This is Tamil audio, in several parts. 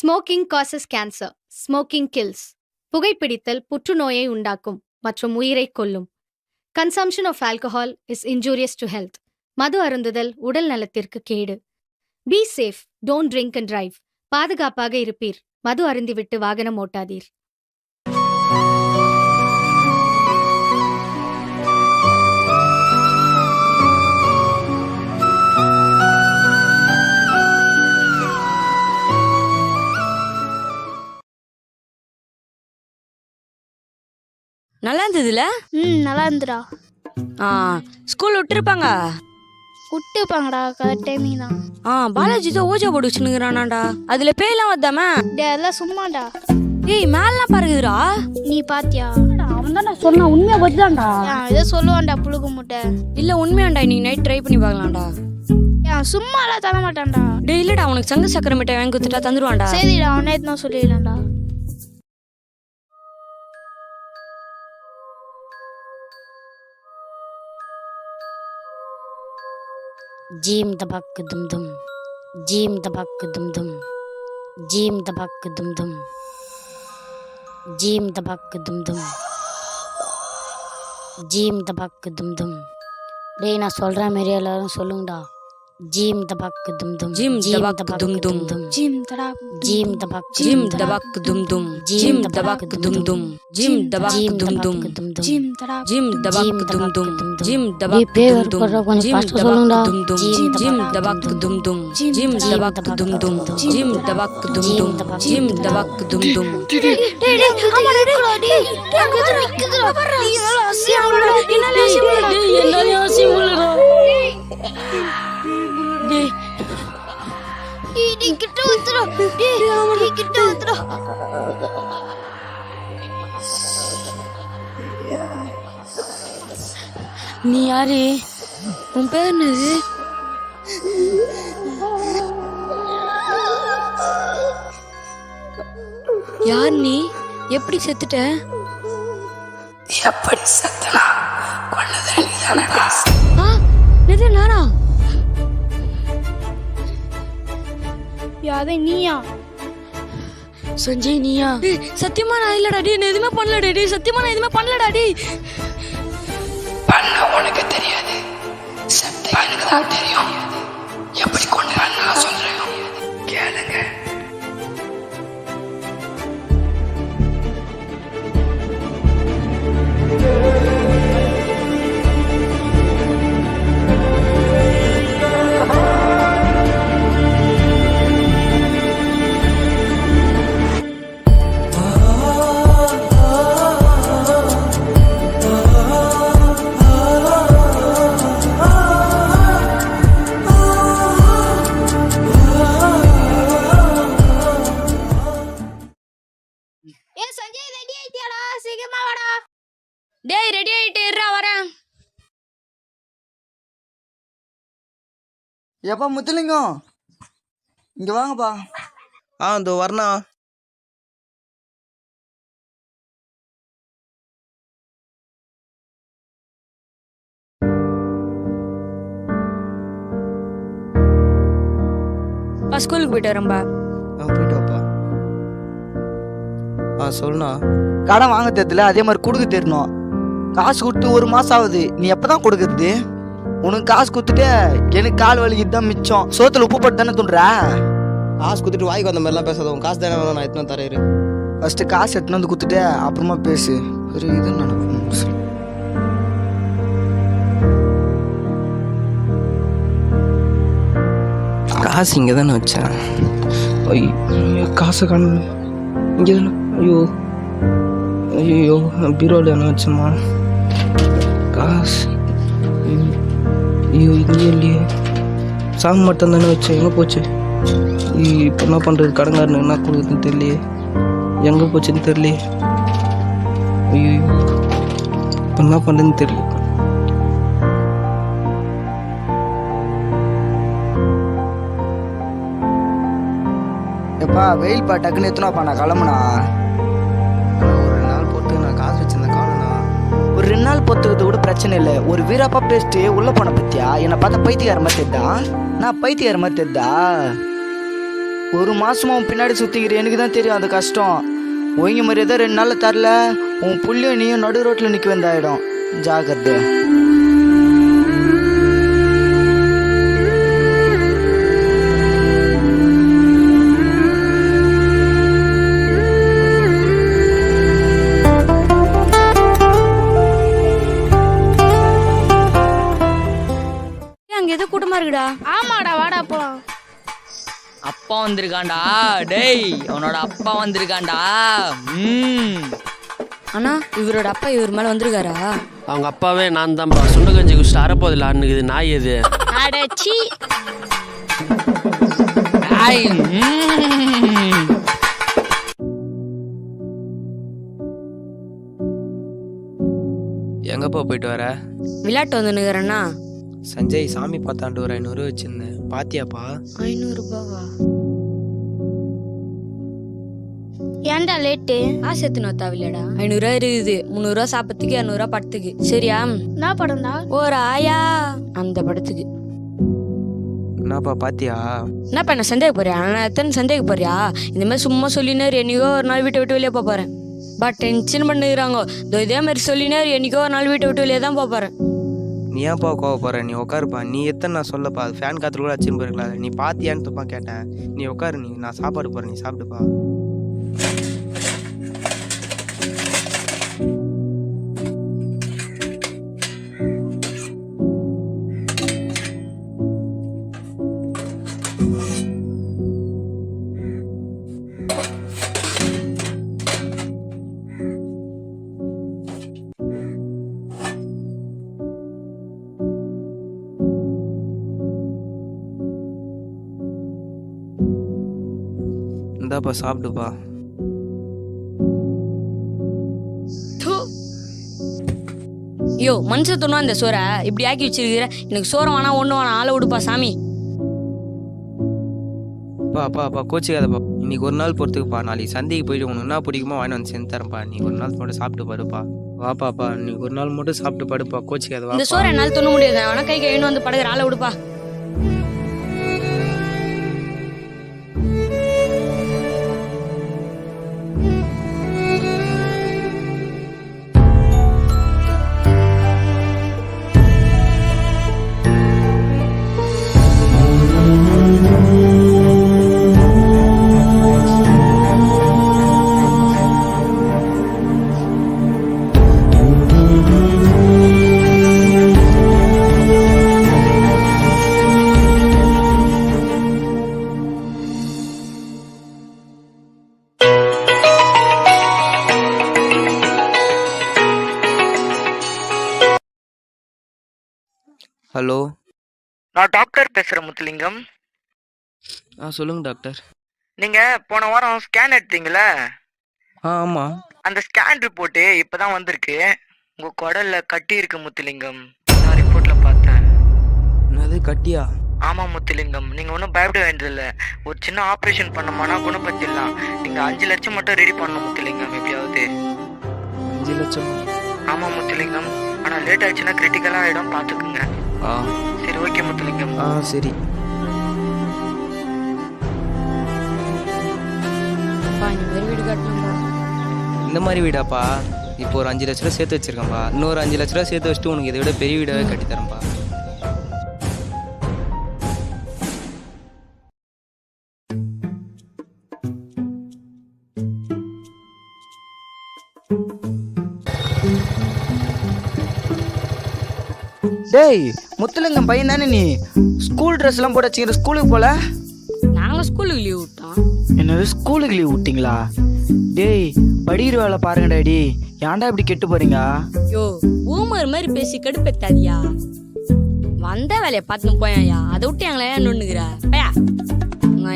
Smoking causes cancer. Smoking kills. புகைப்பிடித்தல் புற்றுநோயை உண்டாக்கும் மற்றும் உயிரை கொல்லும். Consumption of alcohol is injurious to health. மது அருந்துதல் உடல் நலத்திற்கு கேடு. Be safe, don't drink and drive. பாதுகாப்பாக இருப்பீர். மது அருந்திவிட்டு வாகனம் ஓட்டாதீர். நல்லா இருந்ததுல? நல்லா இருந்துடா. ஸ்கூல் விட்டுருப்பாங்க. விட்டுப்பாங்கடா, கரெக்ட் டைமிங் தான். பாலாஜி தான் ஓஜா போட்டு வச்சுனுங்கிறானாண்டா. அதுல பேயெல்லாம் வந்தாம? அதெல்லாம் சும்மாடா. ஏய் மேலாம் பாருங்கடா. நீ பாத்தியா? அவன் தான் சொன்னான், உண்மையா வச்சுதான்டா. இதை சொல்லுவான்டா புழுகு முட்டை. இல்ல உண்மையாண்டா, நீ நைட் ட்ரை பண்ணி பார்க்கலாம்டா. சும்மாலாம் தர மாட்டான்டா. டேய் இல்லடா, உனக்கு சங்கு சக்கரை மிட்டாய் வாங்கி கொடுத்துட்டா தந்துருவான்டா. சரிடா, அவனே தான் சொல்லிடலாம்டா. ஜீம் தபக் தும் தும், ஜீம் தபக் தும் தும், ஜீம் தபக் தும் தும், ஜீம் தபக் தும் தும், ஜீம் தபக் தும் தும். டேய் நான் சொல்ற மாதிரி எல்லாரும் சொல்லுங்கடா. ஜீம் தபக் தும் தும், ஜீம் தபக் தும் தும், ஜீம் தடா, ஜீம் தபக், ஜீம் தபக் தும் தும், ஜீம் தபக் தும் தும், ஜீம் தபக் தும் தும், ஜீம் தடா, ஜீம் தபக் தும் தும், ஜீம் ஏய் தபக் பேர் தும் தும், கொஞ்சம் ஜீம் ஃபாஸ்டா தபக் சொல்லுங்கடா. தும் தும், ஜீம் தபக் தும் தும், ஜீம் தபக் தும் தும், ஜீம் தபக் தும் தும், ஜீம் தபக் தும் தும். நீ யாரு? உன் பேர் என்னது? யார் நீ? எப்படி செத்துட்ட? எப்படி செத்தனா? கொன்னது நீதானடா. எது நானா? யாவே நீயா? சஞ்சய் நீயா? சத்தியமா நான் இல்லடா டேய், நான் எதுவுமே பண்ணலடா டேய், சத்தியமா நான் எதுவுமே பண்ணலடா டேய். பண்ண உனக்கு தெரியாது, செத்த எனக்கு தான் தெரியும். எப்படி கொண்டான்னு நான் சொல்றேன், கேளுங்க. சஞ்சய் ரெடி ஆயிட்டியாடா? சீக்கிரமா வாடா. டேய் ரெடி ஆயிட்டு இருடா, வரேன். எப்பா முத்துலிங்கம், இங்க வாங்கப்பா. இதோ வரணா. ஸ்கூலுக்கு போயிட்டு வரேன்பா. போயிட்டு வாப்பா. சொல்லுண்ணா. கடன் வாங்க தெரியல, அதே மாதிரி கொடுக்க தெரியணும். காசு கொடுத்து 1 மாசம் ஆகுது, நீ எப்பதான் கொடுக்கறது? உனக்கு காசு கொடுத்துட்டு எனக்கு கால் வலிக்கிட்டு தான் மிச்சம். சோத்துல உப்பு போட்டு தானே தூண்டுற. காசு கொடுத்துட்டு வாய்க்கு வந்த மாதிரிலாம் பேசாத. உன் காசு தானே வேணும், நான் எத்தனை தரேன். ஃபர்ஸ்ட் காசு எடுத்துன்னு வந்து கொடுத்துட்டு அப்புறமா பேசு. ஒரு இது நடக்கும். காசு இங்கே தானே வச்சேன். ஐயோ காசு காண இங்கே தானே. ஐயோ ஐயோ பீரோவில் என்ன வச்சேம்மா காசு? ஐயோ இங்கே இல்லையே. சாமி மட்டும் தானே வச்சேன், எங்கே போச்சு? இப்போ என்ன பண்ணுறது? கடங்காரனு என்ன கொடுக்குதுன்னு தெரியலையே, எங்கே போச்சுன்னு தெரியலையே. ஐயோ இப்போ என்ன பண்ணுறதுன்னு தெரியல. எப்பா வெயில் பா, டக்குன்னு எத்தனாப்பா நான் கிளம்புனா. ஒரு 2 நாள் போட்டு நான் காசு வச்சிருந்தேன், காணுண்ணா. ஒரு 2 நாள் பொத்துக்கிறது கூட பிரச்சனை இல்லை. ஒரு வீராப்பா பேசிட்டு உள்ள போன பத்தியா? என்னை பார்த்தா பைத்தியக்கார மாதிரி தெரியுதா? நான் பைத்தியக்கார மாதிரி தெரியுதா? ஒரு மாசமா உன் பின்னாடி சுத்திக்கிற எனக்கு தான் தெரியும் அது கஷ்டம். ஒழுங்கி மரியாதை 2 நாள்ல தரல, உன் புள்ளியும் நீயும் நடு ரோட்ல நிக்க வேண்டாயிடும். ஜாக்கிரதை. அங்க ஏதோ கூட்டமா இருக்குடா. ஆமாடா வாடா போலாம். அப்பா வந்திருக்கான்டா. டேய் அவனோட அப்பா வந்திருக்கான்டா. ஆனா இவரோட அப்பா இவர் மேல வந்திருக்காரா? அவங்க அப்பாவே நான் தான்ப்பா. சுண்ட கஞ்சி குடிச்சிட்டு அரைப்போதில்ல அன்னுக்குது நாய் எது. அடச்சி டேய், எங்கப்பா போயிட்டு வர? விளையாட்டு வந்து நிக்கிறேன்னா. சஞ்சய், சாமி பார்த்தாண்டு ஒரு 500 வச்சிருந்தேன், பாத்தியாப்பா? 500 ரூபாவா? ஏன்டா லேட்டு? காசு எத்தனை தேவையில்லடா. 500 ரூபா இருக்குது. 300 ரூபா சாப்பிட்றதுக்கு, 200 ரூபா படத்துக்கு. சரியா? என்ன படம்டா? ஒரு ஆயா அந்த படத்துக்கு. என்னப்பா பாத்தியா? என்ன பண்ண சந்தேக போறியா? நான் எத்தனை சந்தேக போறியா? இந்த மாதிரி சும்மா சொல்லினாரு என்னைக்கோ ஒரு நாள் வீட்டை விட்டு வெளியே போறேன். பட் டென்ஷன் பண்ணுறாங்க. இதே மாதிரி சொல்லினாரு என்னைக்கோ ஒரு நாள் வீட்டை விட்டு வெளியே தான் போறேன். நீ ஏன்ப்பா கோவப்படுற? நீ உட்காருப்பா. நீ எத்தனை நான் சொல்லப்பா, அது ஃபேன் காத்துல கூட வச்சுன்னு போயிருக்கலாம். நீ பாத்தியான்னு தப்பா கேட்டேன். நீ உட்காரு, நீ நான் சாப்பாடு போறேன், நீ சாப்பிட்டுப்பா. இந்தாப்பா சாப்பிடுப்பா. ஐயோ மனுஷன் தொண்ணா இந்த சோறை இப்படி ஆக்கி வச்சிருக்கிற. எனக்கு சோறம் வேணா ஒண்ணு வேணா, ஆளை விடுப்பா சாமி. அப்பா கோச்சிக்காதப்பா. இன்னைக்கு ஒரு நாள் பொறுத்துக்குப்பா. நாளைக்கு சந்தைக்கு போயிட்டு உனக்கு என்ன பிடிக்குமோ வாங்கி வந்து செஞ்சு தரேன்ப்பா. நீ ஒரு நாள் மட்டும் சாப்பிட்டு படுப்பா. வாப்பாப்பா, இன்னைக்கு ஒரு நாள் மட்டும் சாப்பிட்டு படுப்பா. கோச்சிக்காத இந்த வா. சோறை என்னால் தொண்ண முடியாது. வேணா கை கைன்னு வந்து படுகிற, ஆளை விடுப்பா. ஹலோ, நான் டாக்டர் பேசுறேன் முத்துலிங்கம். சொல்லுங்க டாக்டர். நீங்க போன வாரம் ஸ்கேன் எடுத்தீங்களே, ஆமா. அந்த ஸ்கேன் ரிப்போர்ட் இப்பதான் வந்திருக்கு. உங்க குடல்ல கட்டி இருக்கு முத்துலிங்கம். நான் ரிப்போர்ட்ல பார்த்தேன். என்னது கட்டியா? ஆமா முத்துலிங்கம், நீங்க ஒன்றும் பயப்பட வேண்டியதில்லை. ஒரு சின்ன ஆப்ரேஷன் பண்ணோம்னா குணப்படுத்திடலாம். நீங்க 5 லட்சம் மட்டும் ரெடி பண்ணணும் முத்துலிங்கம், எப்படியாவது. 5 லட்சம்? ஆமா முத்துலிங்கம், ஆனா லேட் ஆயிடுச்சுன்னா கிரிட்டிக்கலா ஆயிடும், பாத்துக்குங்க. சரி ஓகே முத்துலிங்கம். சரி. வீடு கட்டணும்பா. இந்த மாதிரி வீடாப்பா? இப்போ ஒரு 5 லட்ச ரூபா சேர்த்து வச்சிருக்கேன்ப்பா. இன்னொரு 5 லட்ச ரூபா சேர்த்து வச்சுட்டு உனக்கு இதை விட பெரிய வீடாவே கட்டி தரேன்ப்பா. டேய் முத்துலிங்கம் பையன் தானே நீ? ஸ்கூல் ட்ரெஸ் எல்லாம் போட்டு வச்சுக்கிற, ஸ்கூலுக்கு போல? நாங்க ஸ்கூலுக்கு லீவ் விட்டோம். என்னது ஸ்கூலுக்கு லீவ் விட்டீங்களா? டேய் படிக்கிற வேலை பாருங்க டாடி, ஏன்டா இப்படி கெட்டு போறீங்க? யோ ஊமர் மாதிரி பேசி கடுப்பேத்தாதியா. வந்த வேலையை பார்த்துன்னு போயா, அதை விட்டு எங்களை ஏன் நொண்ணுகிற பையா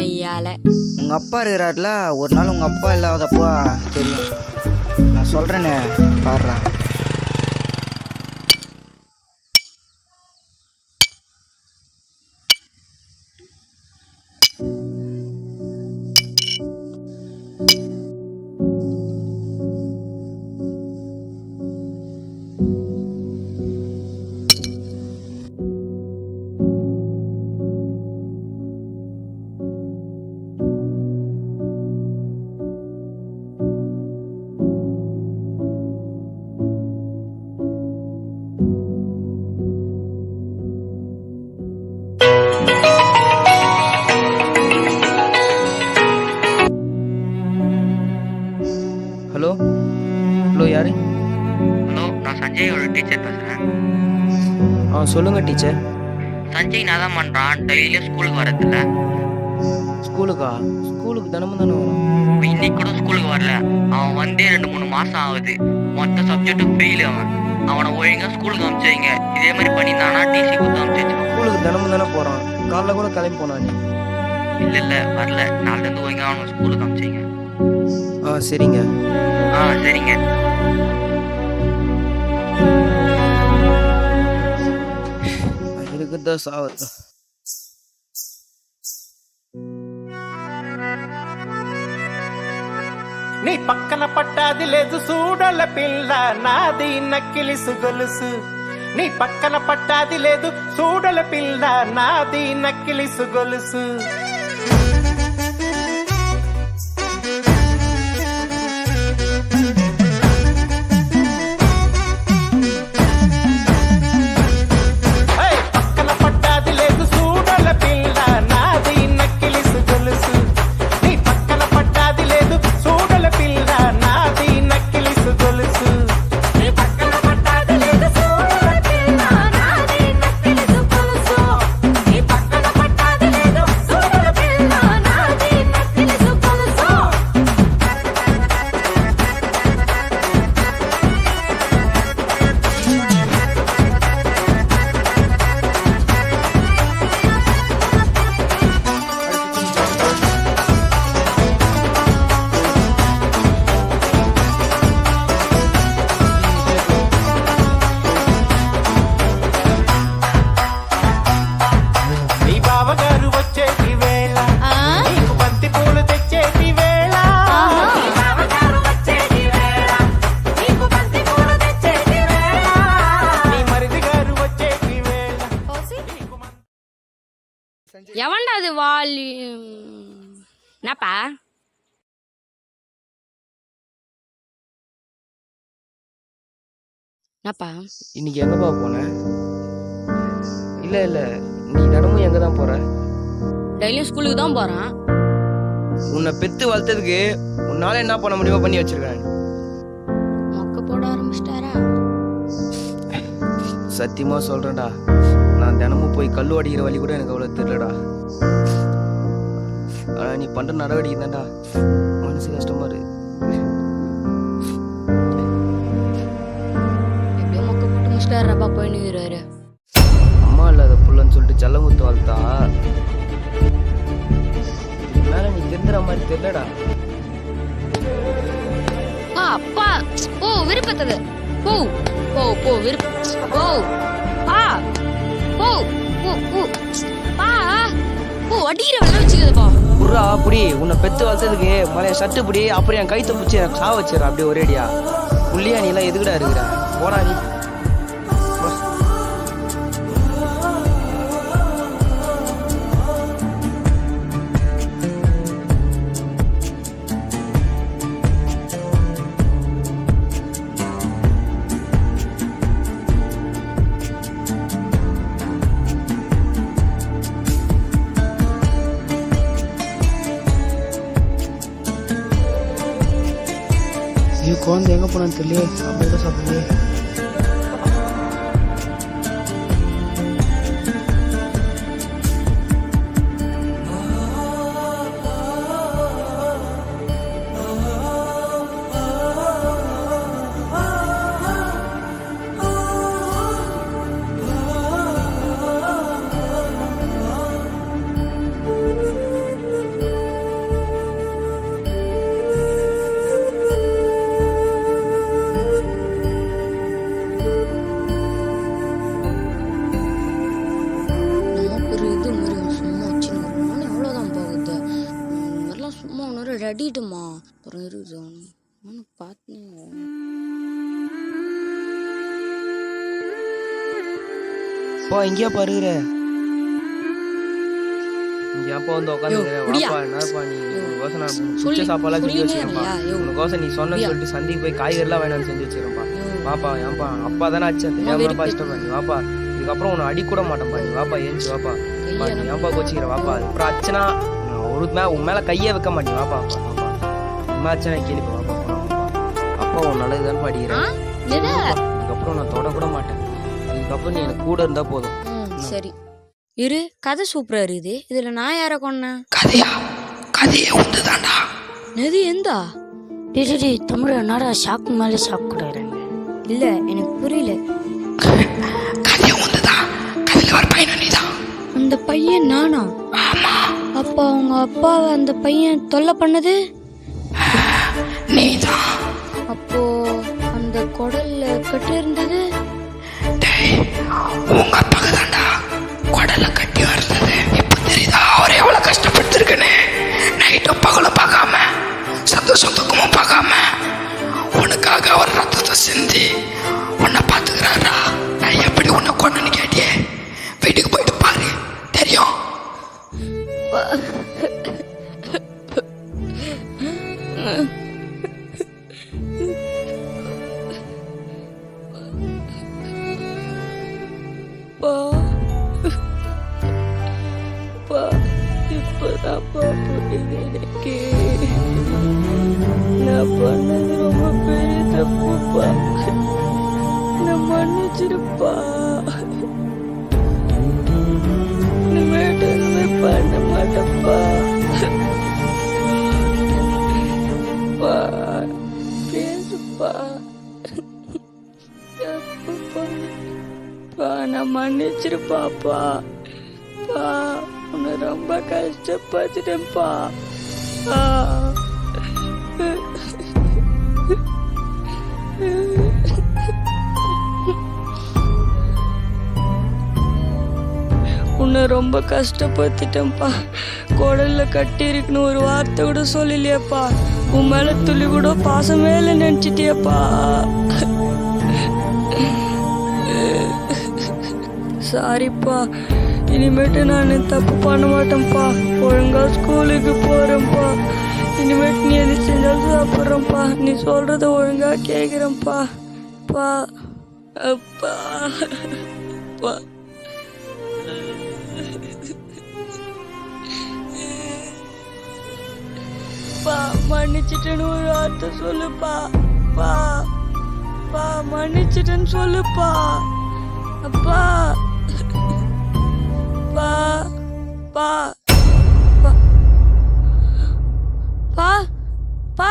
ஐயால. உங்க அப்பா இருக்கிறாருல, ஒரு நாள் உங்க அப்பா இல்லாதப்போ தெரியும். நான் சொல்றேனே பாடுறா. டீச்சர் பேசுகிறேன். சொல்லுங்க டீச்சர். சஞ்சய் நான் தான் பண்ணுறான், டெய்லியும் ஸ்கூலுக்கு வரதில்ல. ஸ்கூலுக்கா? ஸ்கூலுக்கு தினமும் தானே வரும். இன்னைக்கு கூட ஸ்கூலுக்கு வரல. அவன் வந்தே 2-3 மாதம் ஆகுது. மொத்த சப்ஜெக்டும் ஃபெயில். அவனை ஒழுங்காக ஸ்கூலுக்கு அனுப்பிச்சிங்க. இதே மாதிரி பண்ணியிருந்தானா டிசி கொடுத்து அனுப்பிச்சு. ஸ்கூலுக்கு தினமும் தானே போகிறான். காலைல கூட கிளம்பி போனான். இல்லை வரல. நாளிலேருந்து ஒழுங்காக அவனை ஸ்கூலுக்கு அனுப்பிச்சிங்க. சரிங்க. சரிங்க. இருக்குதா சாவத்து. నీ పక్కన పట్టాది లేదు చూడల పిల్ల నాది నక్కిలిసు గొలుసు. నీ పక్కన పట్టాది లేదు చూడల పిల్ల నాది నక్కిలిసు గొలుసు. పక్కన పట్టాది లేదు చూడల పిల్ల నాది నక్కిలిసు గొలుసు. నీ పక్కన పట్టాది లేదు చూడల పిల్ల నాది నక్కిలిసు గొలుసు. నీ పక్కన పట్టాది లేదు చూడల పిల్ల నాది నక్కిలిసు గొలుసు. నీ పక్కన పట్టాది లేదు చూడల పిల్ల నాది నక్కిలిసు గొలుసు. నీ బావగారు వచ్చేటి వేళ నీకు బంతి పూలు తెచ్చేటి వేళ. నీ బావగారు వచ్చేటి వేళ నీకు బంతి పూలు తెచ్చేటి వేళ. నీ మరిది గారు వచ్చేటి వేళ నీకు எவன்டா அது வாலி? என்னப்பா? என்னப்பா? இன்னைக்கு எங்கப்பா போன? இல்லை நீ தினமும் எங்கே தான் போற? டெய்லியும் ஸ்கூலுக்கு தான் போறான். உன்னை பெத்து வளர்த்ததுக்கு உன்னால என்ன பண்ண முடியுமோ பண்ணி வச்சிருக்கேன். மொக்க போட ஆரம்பிச்சிட்டாரா? சத்தியமா சொல்றேன்டா, நான் தினமும் போய் கல்லு அடிக்கிற வழி கூட எனக்கு அவ்வளவு தெரியலடா. ஆனா நீ பண்ற நடவடிக்கை தான்டா மனசு கஷ்டமா இருக்கு. எப்படியோ மொக்க போட்டு முடிச்சிட்டாரப்பா போயின்னு. அம்மா இல்லாத புள்ளன்னு சொல்லிட்டு செல்லமுத்து வளர்த்தா மேல நீ தெரிஞ்சுற மாதிரி தெரியலடா. அப்பா ஓ விருப்பத்தது போ போ போ விருப்ப போ பா போ போ போ பா போ அடிக்கிற வேலை வச்சுக்கதுப்பா. புறா அப்படி உன்னை பெத்து வளர்த்ததுக்கு மலைய சட்டு பிடி அப்புறம் என் கைத்தை பிடிச்சி எனக்கு சாவ வச்சிடற அப்படியே ஒரேடியா. புள்ளியா நீ எல்லாம் எதுக்குடா இருக்கிற? போடா நீ. குழந்தை எங்கே போனான்னு தெரியல. அப்படியே சாப்பிடுது. அடிட்டுமா அப்புறம் இருக்குது நானும் பார்த்தேன். இங்கேயா பாருகிற இங்கேப்பா வந்து உட்காந்துருக்கா நீ சுச்ச சாப்பாடுலாம் செஞ்சு வச்சிருப்பா. உனக்கோசம் நீ சொன்னு சொல்லிட்டு சந்திக்கு போய் காய்கறிலாம் வேணாம்னு செஞ்சு வச்சிருப்பா. வாப்பா ஏன்பா அப்பா தானே ஆச்சு தெரியாமப்பா இஷ்டப்பா. நீ வாப்பா இதுக்கப்புறம் உன்னை அடி கூட மாட்டேன்ப்பா. நீ வாப்பா ஏஞ்சி வாப்பா. நீ ஏன்பா கோச்சிக்கிற வாப்பா. அப்புறம் அச்சனா ஒரு உன் மேல கையே வைக்க மாட்டேன். வாப்பா வாப்பா அம்மா அச்சனா கேள்வி வாப்பா. அப்பா உன் நல்லதுதான் படிக்கிறேன். இதுக்கப்புறம் நான் தொடக்கூட மாட்டேன். இதுக்கப்புறம் நீ எனக்கு கூட இருந்தா போதும். சரி இரு, கதை சூப்பரா இருக்குது. இதுல நான் யார கொன்னேன்? கதையே உண்டுதான்டா. எது எந்தா? டேய் தமிழ் என்னடா ஷாக்கு மேலே ஷாக் கொடுக்குறாங்க. இல்ல எனக்கு புரியல. கதையே உண்டுதான். கதையில வர பையன் நீதான். அந்த பையன் நானா? ஆமா. அப்பா உங்க அப்பாவை அந்த பையன் தொல்லை பண்ணது நீதான். அப்போ அந்த குடல்ல கட்டி இருந்தது உங்க அப்பாக்கு தான்டா குடல கட்டி வருது. இப்ப தெரியுதா அவரை எவ்வளவு கஷ்டப்பட்டிருக்குன்னு. நைட்டும் பகலும் பார்க்காம சந்தோஷம் துக்கமும் பார்க்காம உனக்காக அவர் ரத்தத்தை சிந்தி உன்னை பார்த்துக்கிறாரா. நான் எப்படி உன்னை கொண்டேன்னு கேட்டியே. வீட்டுக்கு போயிட்டு பாரு தெரியும். இப்பதான்ப்பா புரியுது எனக்கு. நான் பண்ணது ரொம்ப பெரிய தப்புப்பா. நான் மன்னிச்சிருப்பா. இனிமேட்டு பண்ண மாட்டேன்ப்பா. பேசுப்பா. தப்புப்பா. நான் மன்னிச்சிருப்பாப்பா. உன்னை ரொம்ப கஷ்டப்பட்டுட்டேன்ப்பா. உன்னை ரொம்ப கஷ்டப்பட்டுட்டேன்ப்பா. குடல்ல கட்டி இருக்குன்னு ஒரு வார்த்தை கூட சொல்லலையப்பா. உன் மேல துளி கூட பாசமே இல்லை நினைச்சிட்டியப்பா. சாரிப்பா. இனிமேட்டு நான் தப்பு பண்ண மாட்டேன்ப்பா. ஒழுங்கா ஸ்கூலுக்கு போறேன்ப்பா. இனிமேட்டு நீ எது செஞ்சாலும் சாப்பிட்றேன்ப்பா. நீ சொல்றத ஒழுங்கா கேட்குறேன்ப்பா. பா அப்பா பா. பா மன்னிச்சிட்டேன்னு ஒரு வார்த்தை சொல்லுப்பா. பா பா மன்னிச்சிட்டேன்னு சொல்லுப்பா. அப்பா பா பா பா பா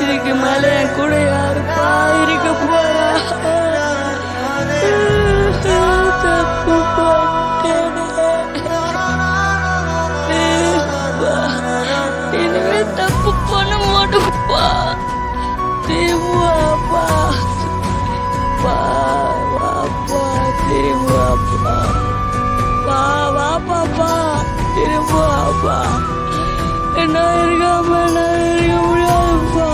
இதுக்கு மேல என் கூட யாருப்பா இருக்க போறா? தப்பு இனிமே தப்பு பண்ண மாட்டோம்ப்பா. திரும்புவாப்பா. பா வாப்பா திரும்புவாப்பா. பா வாப்பாப்பா திரும்புவாப்பா. என்ன இருக்காம நான் இருக்க முடியாதுப்பா.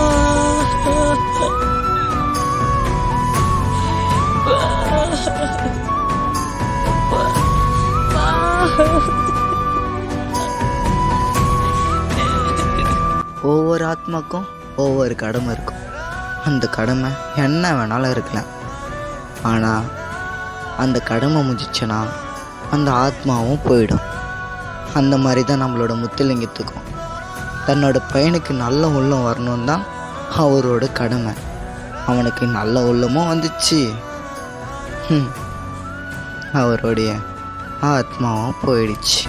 ஒவ்வொரு ஆத்மாக்கும் ஒவ்வொரு கடமை இருக்கும். அந்த கடமை என்ன வேணாலும் இருக்கலாம். ஆனால் அந்த கடமை முடிச்சுன்னா அந்த ஆத்மாவும் போயிடும். அந்த மாதிரி தான் நம்மளோட முத்துலிங்கத்துக்கும் தன்னோட பையனுக்கு நல்ல உள்ளம் வரணும் தான் அவரோட கடமை. அவனுக்கு நல்ல உள்ளமும் வந்துச்சு. அவருடைய ஆத்மாவும் போயிடுச்சு.